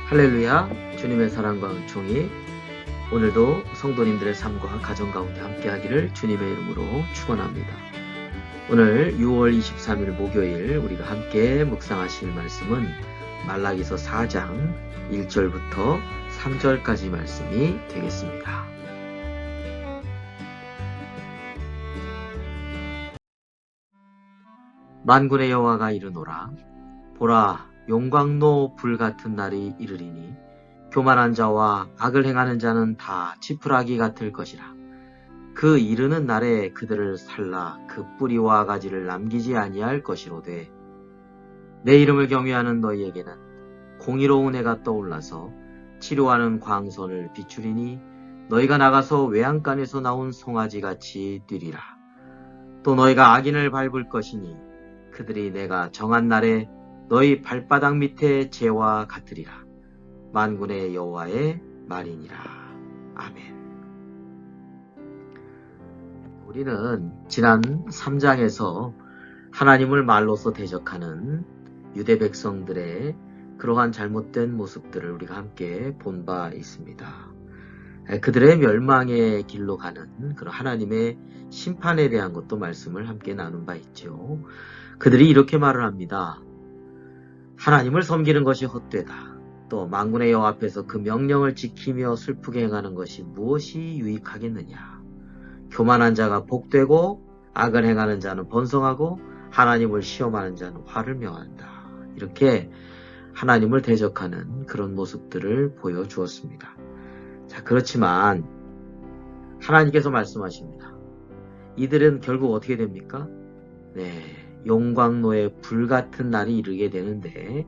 할렐루야, 주님의 사랑과 은총이 오늘도 성도님들의 삶과 가정 가운데 함께하기를 주님의 이름으로 축원합니다. 오늘 6월 23일 목요일 우리가 함께 묵상하실 말씀은 말라기서 4장 1절부터 3절까지 말씀이 되겠습니다. 만군의 여호와가 이르노라. 보라, 용광로 불같은 날이 이르리니 교만한 자와 악을 행하는 자는 다 지푸라기 같을 것이라. 그 이르는 날에 그들을 살라 그 뿌리와 가지를 남기지 아니할 것이로되 내 이름을 경외하는 너희에게는 공의로운 해가 떠올라서 치료하는 광선을 비추리니 너희가 나가서 외양간에서 나온 송아지같이 뛰리라. 또 너희가 악인을 밟을 것이니 그들이 내가 정한 날에 너희 발바닥 밑에 재와 같으리라. 만군의 여호와의 말이니라. 아멘. 우리는 지난 3장에서 하나님을 말로서 대적하는 유대 백성들의 그러한 잘못된 모습들을 우리가 함께 본 바 있습니다. 그들의 멸망의 길로 가는 그런 하나님의 심판에 대한 것도 말씀을 함께 나눈 바 있죠. 그들이 이렇게 말을 합니다. 하나님을 섬기는 것이 헛되다. 또 만군의 여호와 앞에서 그 명령을 지키며 슬프게 행하는 것이 무엇이 유익하겠느냐. 교만한 자가 복되고 악을 행하는 자는 번성하고 하나님을 시험하는 자는 화를 명한다. 이렇게 하나님을 대적하는 그런 모습들을 보여주었습니다. 자, 그렇지만 하나님께서 말씀하십니다. 이들은 결국 어떻게 됩니까? 용광로의 불같은 날이 이르게 되는데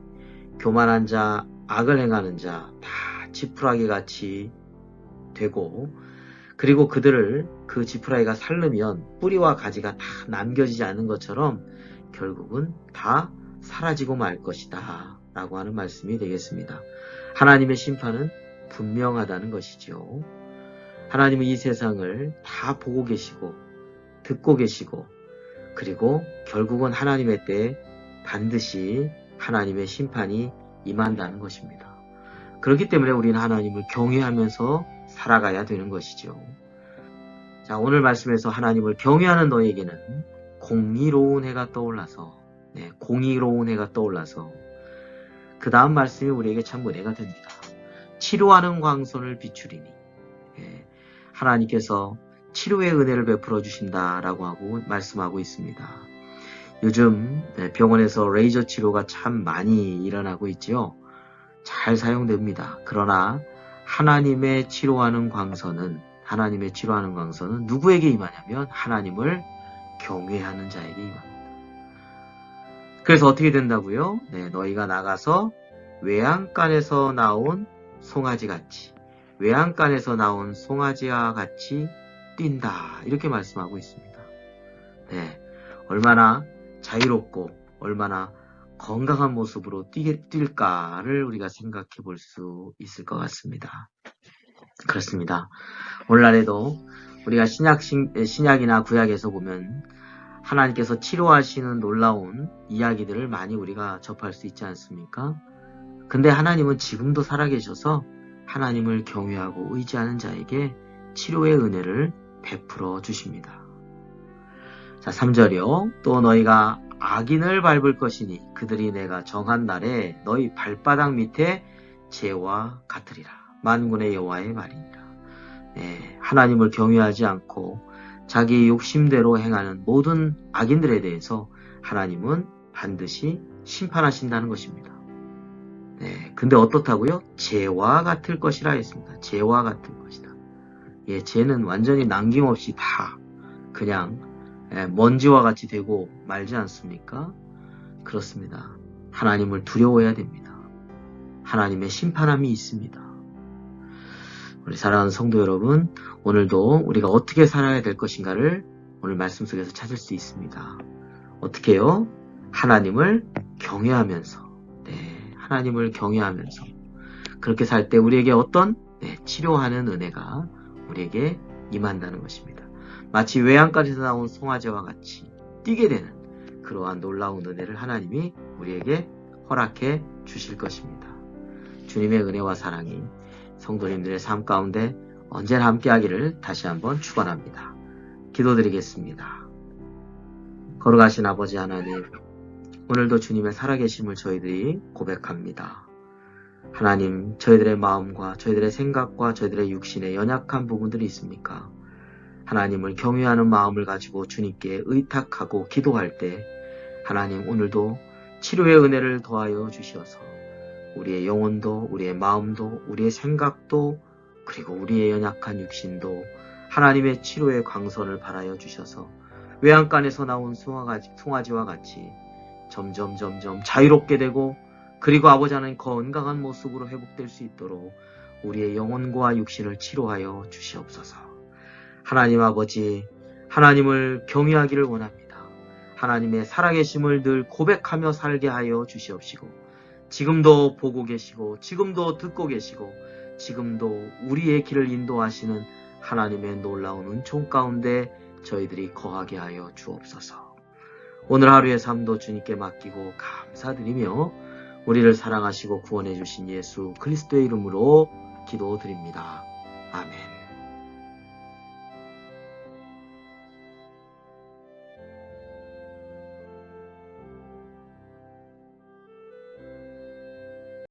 교만한 자, 악을 행하는 자 다 지푸라기 같이 되고 그리고 그들을 그 지푸라기가 살르면 뿌리와 가지가 다 남겨지지 않는 것처럼 결국은 다 사라지고 말 것이다 라고 하는 말씀이 되겠습니다. 하나님의 심판은 분명하다는 것이죠. 하나님은 이 세상을 다 보고 계시고 듣고 계시고 그리고 결국은 하나님의 때에 반드시 하나님의 심판이 임한다는 것입니다. 그렇기 때문에 우리는 하나님을 경외하면서 살아가야 되는 것이죠. 자, 오늘 말씀에서 하나님을 경외하는 너에게는 공의로운 해가 떠올라서 공의로운 해가 떠올라서 그 다음 말씀이 우리에게 참 은혜가 됩니다. 치료하는 광선을 비추리니 하나님께서 치료의 은혜를 베풀어 주신다라고 하고 말씀하고 있습니다. 요즘 병원에서 레이저 치료가 참 많이 일어나고 있지요. 잘 사용됩니다. 그러나 하나님의 치료하는 광선은 누구에게 임하냐면 하나님을 경외하는 자에게 임합니다. 그래서 어떻게 된다고요? 너희가 나가서 외양간에서 나온 송아지같이 외양간에서 나온 송아지와 같이 뛴다 이렇게 말씀하고 있습니다. 얼마나 자유롭고 얼마나 건강한 모습으로 뛸까를 우리가 생각해 볼 수 있을 것 같습니다. 그렇습니다. 오늘날에도 우리가 신약이나 구약에서 보면 하나님께서 치료하시는 놀라운 이야기들을 많이 우리가 접할 수 있지 않습니까? 근데 하나님은 지금도 살아계셔서 하나님을 경외하고 의지하는 자에게 치료의 은혜를 베풀어 주십니다. 자, 3절이요. 또 너희가 악인을 밟을 것이니 그들이 내가 정한 날에 너희 발바닥 밑에 재와 같으리라. 만군의 여호와의 말이니라. 하나님을 경외하지 않고 자기 욕심대로 행하는 모든 악인들에 대해서 하나님은 반드시 심판하신다는 것입니다. 근데 어떻다고요? 재와 같을 것이라 했습니다. 재와 같을 것이다. 재는 완전히 남김없이 다 그냥 먼지와 같이 되고 말지 않습니까? 그렇습니다. 하나님을 두려워해야 됩니다. 하나님의 심판함이 있습니다. 우리 사랑하는 성도 여러분, 오늘도 우리가 어떻게 살아야 될 것인가를 오늘 말씀 속에서 찾을 수 있습니다. 어떻게요? 하나님을 경외하면서 하나님을 경외하면서 그렇게 살 때 우리에게 어떤 치료하는 은혜가 우리에게 임한다는 것입니다. 마치 외양간에서 나온 송아지와 같이 뛰게 되는 그러한 놀라운 은혜를 하나님이 우리에게 허락해 주실 것입니다. 주님의 은혜와 사랑이 성도님들의 삶 가운데 언제나 함께하기를 다시 한번 축원합니다. 기도드리겠습니다. 거룩하신 아버지 하나님, 오늘도 주님의 살아계심을 저희들이 고백합니다. 하나님, 저희들의 마음과 저희들의 생각과 저희들의 육신에 연약한 부분들이 있습니까? 하나님을 경외하는 마음을 가지고 주님께 의탁하고 기도할 때 하나님 오늘도 치료의 은혜를 더하여 주시어서 우리의 영혼도 우리의 마음도 우리의 생각도 그리고 우리의 연약한 육신도 하나님의 치료의 광선을 발하여 주셔서 외양간에서 나온 송아지와 같이 점점 자유롭게 되고 그리고 아버지 하나님 건강한 모습으로 회복될 수 있도록 우리의 영혼과 육신을 치료하여 주시옵소서. 하나님 아버지, 하나님을 경외하기를 원합니다. 하나님의 살아계심을 늘 고백하며 살게 하여 주시옵시고 지금도 보고 계시고 지금도 듣고 계시고 지금도 우리의 길을 인도하시는 하나님의 놀라운 은총 가운데 저희들이 거하게 하여 주옵소서. 오늘 하루의 삶도 주님께 맡기고 감사드리며 우리를 사랑하시고 구원해 주신 예수 그리스도의 이름으로 기도드립니다. 아멘.